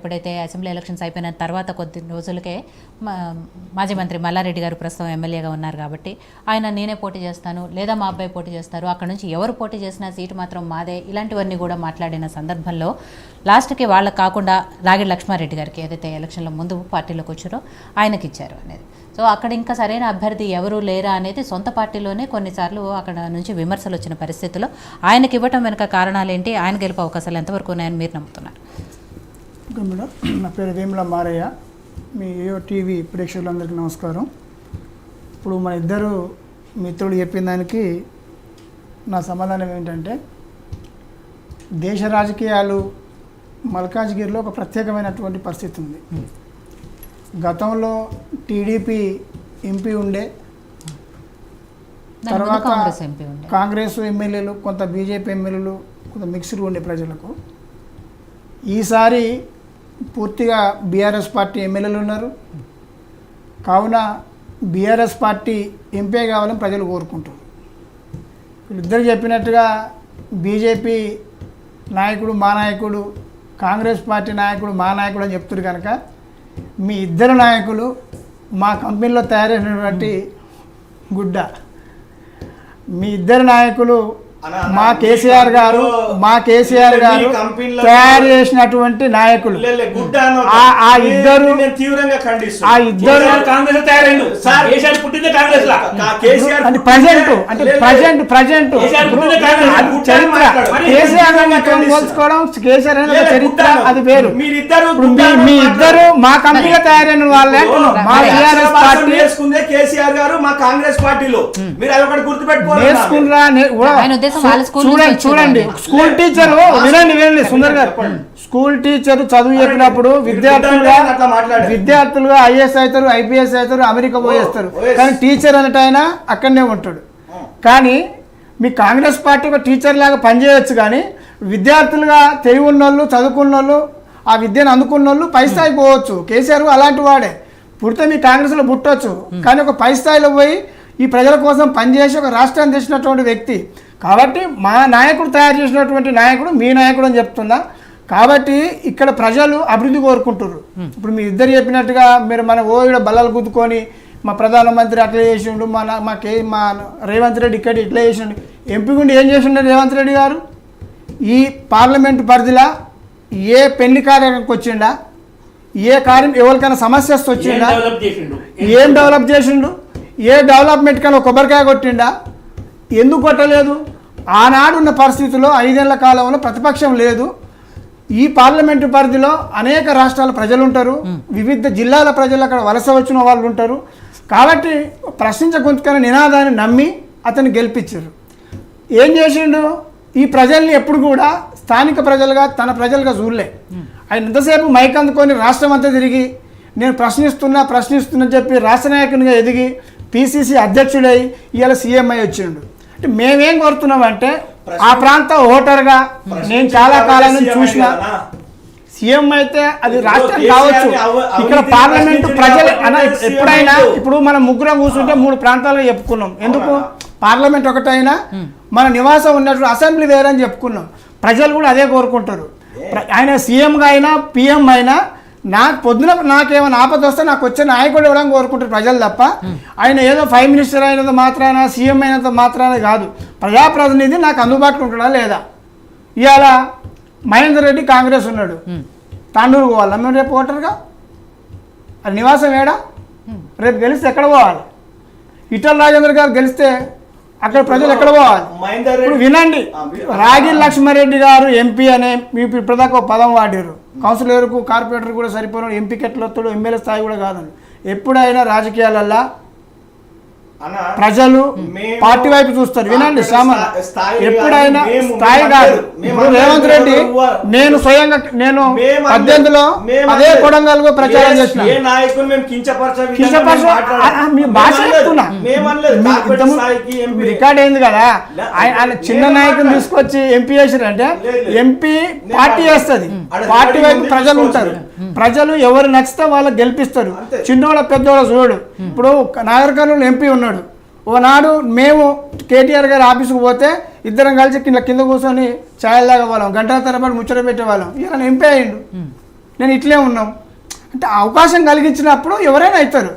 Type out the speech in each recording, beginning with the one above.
ఎప్పుడైతే assembly elections అయిపోయిన తర్వాత కొద్ది రోజులకే మాజీ మంత్రి మల్లారెడ్డి గారు ప్రస్తుతం ఎమ్మెల్యేగా ఉన్నారు కాబట్టి ఆయన నేనే పోటీ చేస్తాను లేదా మా అబ్బాయి పోటీ చేస్తారు, అక్కడ నుంచి ఎవరు పోటీ చేసినా సీటు మాత్రం మాదే, ఇలాంటివన్నీ కూడా మాట్లాడిన సందర్భంలో లాస్ట్కి వాళ్ళకి కాకుండా రాగిడి లక్ష్మారెడ్డి గారికి ఏదైతే ఎలక్షన్లో ముందు పార్టీలోకి వచ్చారో ఆయనకి ఇచ్చారు అనేది. సో అక్కడ ఇంకా సరైన అభ్యర్థి ఎవరు లేరా అనేది సొంత పార్టీలోనే కొన్నిసార్లు అక్కడ నుంచి విమర్శలు వచ్చిన పరిస్థితుల్లో ఆయనకి ఇవ్వటం వెనుక కారణాలు ఏంటి, ఆయన గెలుపు అవకాశాలు ఎంతవరకు ఉన్నాయని మీరు నమ్ముతున్నారు? మేడం, నా పేరు వేముల మారయ్య. మీ ఏయో టీవీ ప్రేక్షకులందరికీ నమస్కారం. ఇప్పుడు మన ఇద్దరు మిత్రులు చెప్పిన దానికి నా సమాధానం ఏంటంటే, దేశ రాజకీయాలు మల్కాజ్గిరిలో ఒక ప్రత్యేకమైనటువంటి పరిస్థితి ఉంది. గతంలో టీడీపీ ఎంపీ ఉండే, తర్వాత కాంగ్రెస్ ఎమ్మెల్యేలు, కొంత బీజేపీ ఎమ్మెల్యేలు, కొంత మిక్స్డ్ ఉండే ప్రజలకు. ఈసారి పూర్తిగా బీఆర్ఎస్ పార్టీ ఎమ్మెల్యేలు ఉన్నారు. కావున బీఆర్ఎస్ పార్టీ ఎంపీ కావాలని ప్రజలు కోరుకుంటారు. వీళ్ళిద్దరు చెప్పినట్టుగా బీజేపీ నాయకుడు మా నాయకుడు, కాంగ్రెస్ పార్టీ నాయకుడు మా నాయకుడు అని చెప్తున్నారు. కనుక మీ ఇద్దరు నాయకులు మా కంపెనీలో తయారైనటువంటి గుడ్డ, మీ ఇద్దరు నాయకులు మా కేసీఆర్ గారు తయారు చేసినటువంటి నాయకులు. ఆ ఇద్దరు ప్రజెంట్ చరిత్ర కేసీఆర్ పోల్చుకోవడం, కేసీఆర్ అనేది చరిత్ర, అది వేరు. మీ ఇద్దరు మా కంపెనీలో తయారైన వాళ్ళే. మా టీఆర్ఎస్ పార్టీ కేసీఆర్ గారు మా కాంగ్రెస్ పార్టీలో మీరు అదొకటి గుర్తుపెట్టుకోవాలి. చూడండి స్కూల్ టీచరు, వినండి సుందర్ గారు, స్కూల్ టీచర్ చదువు చెప్పినప్పుడు విద్యార్థులుగా ఐఏఎస్ అవుతారు, ఐపీఎస్ అవుతారు, అమెరికా పోయేస్తారు. కానీ టీచర్ అన్నట్టు ఆయన అక్కడనే ఉంటాడు. కానీ మీ కాంగ్రెస్ పార్టీ ఒక టీచర్ లాగా పనిచేయవచ్చు. కానీ విద్యార్థులుగా తెలివి ఉన్నోళ్ళు, చదువుకున్న వాళ్ళు, ఆ విద్యను అందుకున్న వాళ్ళు పై స్థాయికి పోవచ్చు. కేసీఆర్ అలాంటి వాడే. పుడితే మీ కాంగ్రెస్లో పుట్టవచ్చు, కానీ ఒక పై స్థాయిలో పోయి ఈ ప్రజల కోసం పనిచేసి ఒక రాష్ట్రాన్ని తెచ్చినటువంటి వ్యక్తి. కాబట్టి మా నాయకుడు తయారు చేసినటువంటి నాయకుడు మీ నాయకుడు అని చెప్తున్నా. కాబట్టి ఇక్కడ ప్రజలు అభివృద్ధి కోరుకుంటున్నారు. ఇప్పుడు మీ ఇద్దరు చెప్పినట్టుగా మీరు మన ఓయిడ బల్లలు గుద్దుకొని మా ప్రధానమంత్రి అట్లా చేసిండు, మా రేవంత్ రెడ్డి ఇక్కడ ఇట్లా చేసిండు. ఎంపీ గుండి ఏం చేసిండు రేవంత్ రెడ్డి గారు? ఈ పార్లమెంటు పరిధిలో ఏ పెళ్లి కార్యక్రమానికి వచ్చిండా, ఏ కార్యం ఎవరికైనా సమస్య వస్తే వచ్చిండా, ఏం డెవలప్ చేసిండు, ఏ డెవలప్మెంట్ కన్నా కొబ్బరికాయ కొట్టిండా, ఎందుకు కొట్టలేదు? ఆనాడున్న పరిస్థితుల్లో 5 ఏళ్ల కాలంలో ప్రతిపక్షం లేదు. ఈ పార్లమెంటు పరిధిలో అనేక రాష్ట్రాల ప్రజలు ఉంటారు, వివిధ జిల్లాల ప్రజలు అక్కడ వలస వచ్చిన వాళ్ళు ఉంటారు. కాబట్టి ప్రశ్నించకుంటున్న నినాదాన్ని నమ్మి అతన్ని గెలిపించారు. ఏం చేసిండు? ఈ ప్రజల్ని ఎప్పుడు కూడా స్థానిక ప్రజలుగా, తన ప్రజలుగా చూడలే. ఆయన ఎంతసేపు మైక్ అందుకొని రాష్ట్రం అంతా తిరిగి నేను ప్రశ్నిస్తున్నా చెప్పి రాష్ట్ర నాయకునిగా ఎదిగి పిసిసి అధ్యక్షుడై ఇవాళ సీఎం అయి వచ్చిండు. అంటే మేమేం కోరుతున్నామంటే, ఆ ప్రాంత ఓటర్గా నేను చాలా కాలం నుంచి చూసిన, సీఎం అయితే అది రాష్ట్రం కావచ్చు, ఇక్కడ పార్లమెంటు ప్రజలు ఎప్పుడైనా, ఇప్పుడు మనం ముగ్గురం కూర్చుంటే 3 ప్రాంతాలుగా చెప్పుకున్నాం. ఎందుకు? పార్లమెంట్ ఒకటైనా మన నివాసం ఉన్నట్టు అసెంబ్లీ వేరని చెప్పుకున్నాం. ప్రజలు కూడా అదే కోరుకుంటారు. ఆయన సీఎంగా అయినా పిఎం అయినా పొద్దున నాకేమైనా ఆపద వస్తే నాకు వచ్చే నాయకుడు ఇవ్వడం కోరుకుంటారు ప్రజలు తప్ప, ఆయన ఏదో 5 మినిస్టర్ అయినంత మాత్రాన, సీఎం అయినంత మాత్రాన కాదు. ప్రజాప్రతినిధి నాకు అందుబాటులో ఉంటాడా లేదా? ఇవాళ మహేందర్ రెడ్డి కాంగ్రెస్ ఉన్నాడు, తాండూరు పోవాలి మేము రేపు ఓటర్గా, అది నివాసం ఏడా? రేపు గెలిస్తే ఎక్కడ పోవాలి? ఈటల రాజేందర్ గారు గెలిస్తే అక్కడ ప్రజలు ఎక్కడ పోవాలి? ఇప్పుడు వినండి, రాగిడి లక్ష్మారెడ్డి గారు ఎంపీ అనే మీకు ఇప్పటిదాకా ఒక పదం వాడారు. కౌన్సిలర్కు, కార్పొరేటర్ కూడా సరిపోయిన ఎంపీకి ఎట్లా వస్తాడు, ఎమ్మెల్యే స్థాయి కూడా కాదండి. ఎప్పుడైనా రాజకీయాలల్లో ప్రజలు పార్టీ వైపు చూస్తారు. వినండి సామాన్, ఎప్పుడైనా స్థాయి కాదు. ఇప్పుడు రేవంత్ రెడ్డి, నేను స్వయంగా 18లో అదే కొడంగల్గా ప్రచారం చేసిన, మీ భాష చెప్తున్నా, రికార్డ్ అయింది కదా. ఆయన చిన్న నాయకుని తీసుకొచ్చి ఎంపీ చేసారంటే, ఎంపీ పార్టీ చేస్తుంది, పార్టీ వైపు ప్రజలు ఉంటారు. ప్రజలు ఎవరు నచ్చితే వాళ్ళకి గెలిపిస్తారు. చిన్నోళ్ళ పెద్దోళ్ళ చూడు. ఇప్పుడు నాగర్ కర్నూలు ఎంపీ ఉన్నాడు, ఓనాడు మేము కేటీఆర్ గారి ఆఫీసుకు పోతే ఇద్దరం కలిసి కింద కూర్చొని ఛాయలు తాగేవాళ్ళం, గంటల తరబడి ముచ్చట పెట్టేవాళ్ళం. ఇలా ఎంపీ అయ్యిండు. నేను ఇట్లే ఉన్నాం అంటే అవకాశం కలిగించినప్పుడు ఎవరైనా అవుతారు.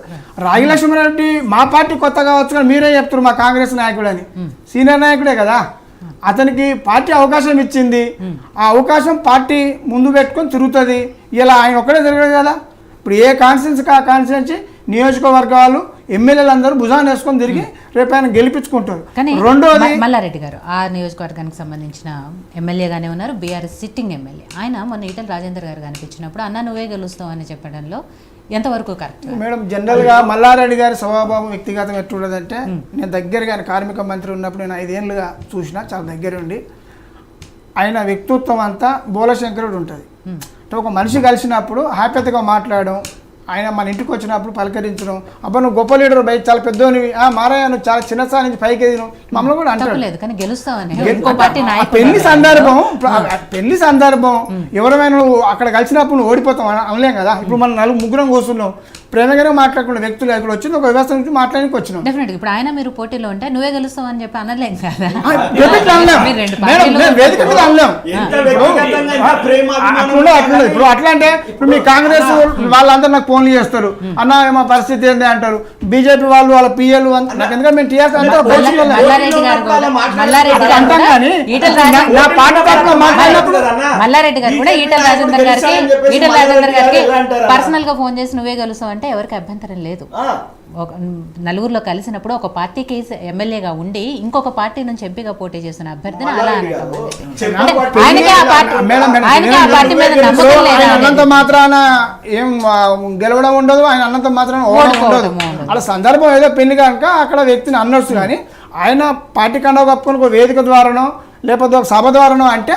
రాగి లక్ష్మణరెడ్డి మా పార్టీ కొత్త కావచ్చు కానీ మీరే చెప్తారు మా కాంగ్రెస్ నాయకుడు అని, సీనియర్ నాయకుడే కదా, అతనికి పార్టీ అవకాశం ఇచ్చింది, ఆ అవకాశం పార్టీ ముందు పెట్టుకొని తిరుగుతుంది. ఇలా ఆయన ఒక్కడే తిరగదు కదా, ఇప్పుడు ఏ కాన్స్టిట్యున్సీకి ఆ కాన్స్టిట్యున్సీ నియోజకవర్గాలు ఎమ్మెల్యేలు అందరూ భుజాన్ని వేసుకొని తిరిగి రేపు ఆయన గెలిపించుకుంటారు. కానీ రెండోది మల్లారెడ్డి గారు ఆ నియోజకవర్గానికి సంబంధించిన ఎమ్మెల్యేగానే ఉన్నారు, బీఆర్ఎస్ సిట్టింగ్ ఎమ్మెల్యే. ఆయన మొన్న ఈటెల రాజేందర్ గారు కనిపించినప్పుడు అన్న నువ్వే గెలుస్తావు అని చెప్పడంలో ఎంతవరకు కరెక్ట్? మేడం జనరల్గా మల్లారెడ్డి గారి స్వభావం వ్యక్తిగతం ఎట్లుండదంటే, నేను దగ్గరగా ఆయన కార్మిక మంత్రి ఉన్నప్పుడు నేను 5 ఏళ్ళుగా చూసిన, చాలా దగ్గర ఉండి ఆయన వ్యక్తిత్వం అంతా బోలశంకరుడు ఉంటుంది. అంటే ఒక మనిషి కలిసినప్పుడు హ్యాపీగా మాట్లాడడం, ఆయన మన ఇంటికి వచ్చినప్పుడు పలకరించడం, అబ్బా నువ్వు గొప్ప లీడర్ బయట చాలా పెద్దోనివి, మారయ్య నువ్వు చాలా చిన్న స్థాయి నుంచి పైకి ఎదిగినావు, మమ్మల్ని కూడా అంటాడు. కానీ గెలుస్తావని పెళ్లి సందర్భం ఎవరైనా నువ్వు అక్కడ కలిసినప్పుడు నువ్వు ఓడిపోతావు అనలేం కదా. ఇప్పుడు మనం ముగ్గురం కూర్చున్నాం, ప్రేమగానే మాట్లాడుకున్న వ్యక్తులు ఇక్కడ వచ్చింది ఒక వ్యవస్థ నుంచి మాట్లాడానికి వచ్చినాం. డెఫినెట్ ఇప్పుడు ఆయన మీరు పోటీలో ఉంటే నువ్వే గెలుస్తావు అని చెప్పి అనలేం కదా. ఇప్పుడు అట్లా అంటే ఇప్పుడు మీ కాంగ్రెస్ వాళ్ళందరూ నాకు ఫోన్లు చేస్తారు, అన్న మా పరిస్థితి ఏంటి అంటారు, బీజేపీ వాళ్ళు వాళ్ళ పిఎల్ నాకు ఎందుకంటే మేము టీఆర్ఎస్ అంతా మల్లారెడ్డి గారు కూడా ఈటెల రాజేందర్ గారికి పర్సనల్ గా ఫోన్ చేసి నువ్వే గెలుస్తావు అంటే ఎవరికి అభ్యంతరం లేదు. నలుగురిలో కలిసినప్పుడు ఒక పార్టీకి ఎమ్మెల్యేగా ఉండి ఇంకొక పార్టీ నుంచి ఎంపీగా పోటీ చేస్తున్న అభ్యర్థిని అలా అన్నంత మాత్రాన ఏం గెలవడం ఉండదు, ఆయన అన్నంత మాత్రాన ఓడడం ఉండదు. అలా సందర్భం ఏదో పెళ్లి కనుక అక్కడ వ్యక్తిని అన్నొచ్చు, కానీ ఆయన పార్టీ కండవ కప్పుకొని ఒక వేదిక ద్వారానో లేకపోతే ఒక సభ ద్వారానో అంటే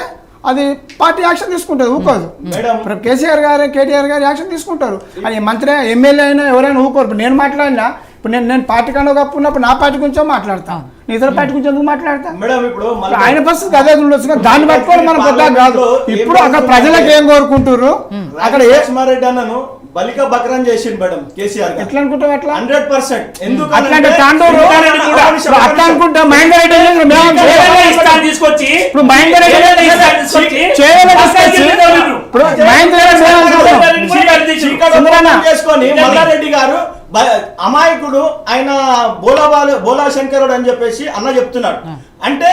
అది పార్టీ యాక్షన్ తీసుకుంటుంది, ఊకోదు. ఇప్పుడు కేసీఆర్ గారు కేటీఆర్ గారు యాక్షన్ తీసుకుంటారు, అది మంత్రి ఎమ్మెల్యే అయినా ఎవరైనా ఊకోరు. ఇప్పుడు నేను మాట్లాడినా, ఇప్పుడు నేను పార్టీ కండవ కప్పుకున్నప్పుడు నా పార్టీ గురించో మాట్లాడతాను, ఇతర పార్టీ గురించి ఎందుకు మాట్లాడతా? ఆయన పరిస్థితి అదే ఉండొచ్చు, దాన్ని పట్టుకొని మనం కొద్దిగా కాదు. ఇప్పుడు అక్కడ ప్రజలకు ఏం కోరుకుంటారు, అక్కడ రెడ్డి అన్నను బలిక బక్రం చేసిండు మేడం కేసీఆర్ ఎట్లా అనుకుంటాం, అట్లా 100%. ఎందుకు అట్లాంటి తాండూరు అట్లా అనుకుంటా మహేందర్ రెడ్డి తీసుకొచ్చి ఇప్పుడు మహేందర్ రెడ్డి చేసుకొని మల్లారెడ్డి గారు అమాయకుడు, ఆయన బోలా శంకరుడు అని చెప్పేసి అన్న చెప్తున్నాడు. అంటే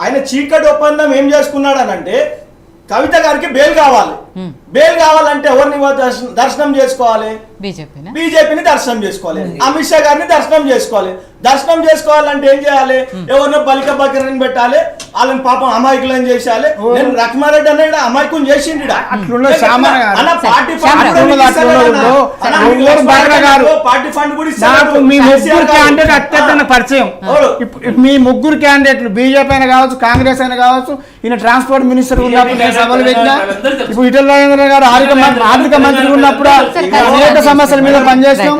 ఆయన చీకటి ఒప్పందం ఏం చేసుకున్నాడు అని అంటే, కవిత గారికి బెయిల్ కావాలి, బెయిల్ కావాలంటే ఎవరిని దర్శనం చేసుకోవాలి, బీజేపీని దర్శనం చేసుకోవాలి, అమిత్ షా గారిని దర్శనం చేసుకోవాలి. దర్శనం చేసుకోవాలంటే ఏం చేయాలి, ఎవరినో బలిక బకరని పెట్టాలి, వాళ్ళని పాపం అమాయకులను చేసేయాలి. నేను లక్ష్మారెడ్డి అన్న అమాయకుని చేసిండు, పార్టీ ఫండ్ కూడా ఇస్తారు. పరిచయం మీ ముగ్గురు క్యాండిడేట్లు బీజేపీ అయినా కావచ్చు కాంగ్రెస్ అయినా కావచ్చు, ఈయన ట్రాన్స్పోర్ట్ మినిస్టర్ ఉన్నప్పుడు నేను సభలు పెట్టినా, ఇప్పుడు ఈటెల రాజేంద్ర గారు ఆర్థిక మంత్రి ఉన్నప్పుడు అనేక సమస్యల మీద పనిచేస్తాం.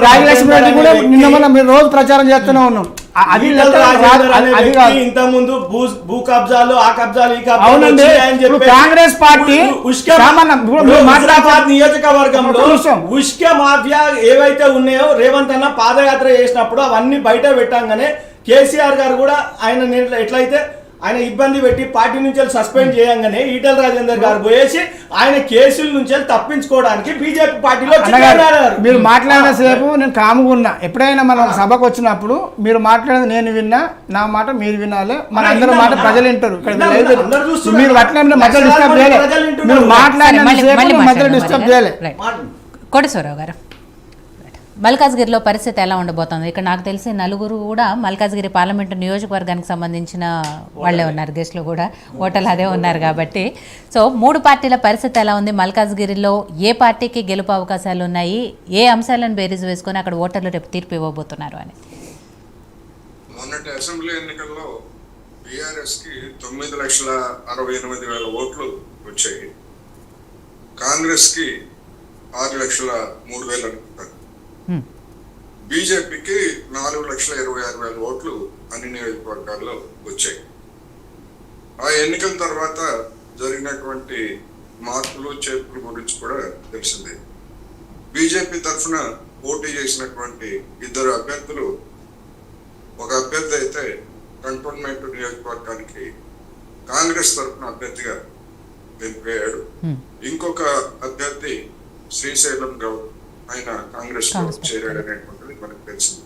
రాజలక్ష్మి రెడ్డి కూడా నిన్న మనం రోజు ప్రచారం చేస్తూనే ఉన్నాం. అది ఇంత ముందు భూ కబ్జాలు ఆ కబ్జాలు ఈ అవునండి. కాంగ్రెస్ పార్టీ నియోజకవర్గంలో ఉష్క మాఫియా ఏవైతే ఉన్నాయో రేవంత్ అన్న పాదయాత్ర చేసినప్పుడు అవన్నీ బయట పెట్టంగానే కేసీఆర్ గారు కూడా ఆయన ఎట్లయితే ఆయన ఇబ్బంది పెట్టి పార్టీ నుంచి సస్పెండ్ చేయంగానే ఈటెల రాజేందర్ గారు పోయేసి ఆయన కేసుల నుంచి తప్పించుకోవడానికి బీజేపీ పార్టీలో మీరు మాట్లాడిన సేపు నేను కాముగా ఉన్నా. ఎప్పుడైనా మనం సభకు వచ్చినప్పుడు మీరు మాట్లాడేది నేను విన్నా, నా మాట మీరు వినాలి, మన అందరూ మాట ప్రజలు వింటారు. మీరు అట్లా మధ్యలో డిస్టర్బ్ చేయలేదు, మీరు మాట్లాడిన సేపు మధ్యలో డిస్టర్బ్ చేయలేదు. కోటేశ్వరరావు గారు, మల్కాజ్గిరిలో పరిస్థితి ఎలా ఉండబోతుంది? ఇక్కడ నాకు తెలిసి నలుగురు కూడా మల్కాజ్గిరి పార్లమెంటు నియోజకవర్గానికి సంబంధించిన వాళ్ళే ఉన్నారు, గెస్ట్లు కూడా ఓటర్లు అదే ఉన్నారు కాబట్టి. సో 3 పార్టీల పరిస్థితి ఎలా ఉంది? మల్కాజ్గిరిలో ఏ పార్టీకి గెలుపు అవకాశాలు ఉన్నాయి? ఏ అంశాలను బేరీజు వేసుకొని అక్కడ ఓటర్లు రేపు తీర్పు ఇవ్వబోతున్నారు అని? మొన్నటి అసెంబ్లీ ఎన్నికల్లో బీఆర్ఎస్కి 9,68,000 ఓట్లు వచ్చాయి, కాంగ్రెస్కి 6,03,000 అనుకుంటారు, బీజేపీకి 4,26,000 ఓట్లు అన్ని నియోజకవర్గాల్లో వచ్చాయి. ఆ ఎన్నికల తర్వాత జరిగినటువంటి మార్పులు చేర్పుల గురించి కూడా తెలిసిందే. బీజేపీ తరఫున పోటీ చేసినటువంటి 2 అభ్యర్థులు, ఒక అభ్యర్థి అయితే కంటోన్మెంట్ నియోజకవర్గానికి కాంగ్రెస్ తరఫున అభ్యర్థిగా ఎంపికయ్యాడు. ఇంకొక అభ్యర్థి శ్రీశైలం గౌడ్ ఆయన కాంగ్రెస్ లో చేరాడు అనేటువంటిది మనకు తెలిసింది.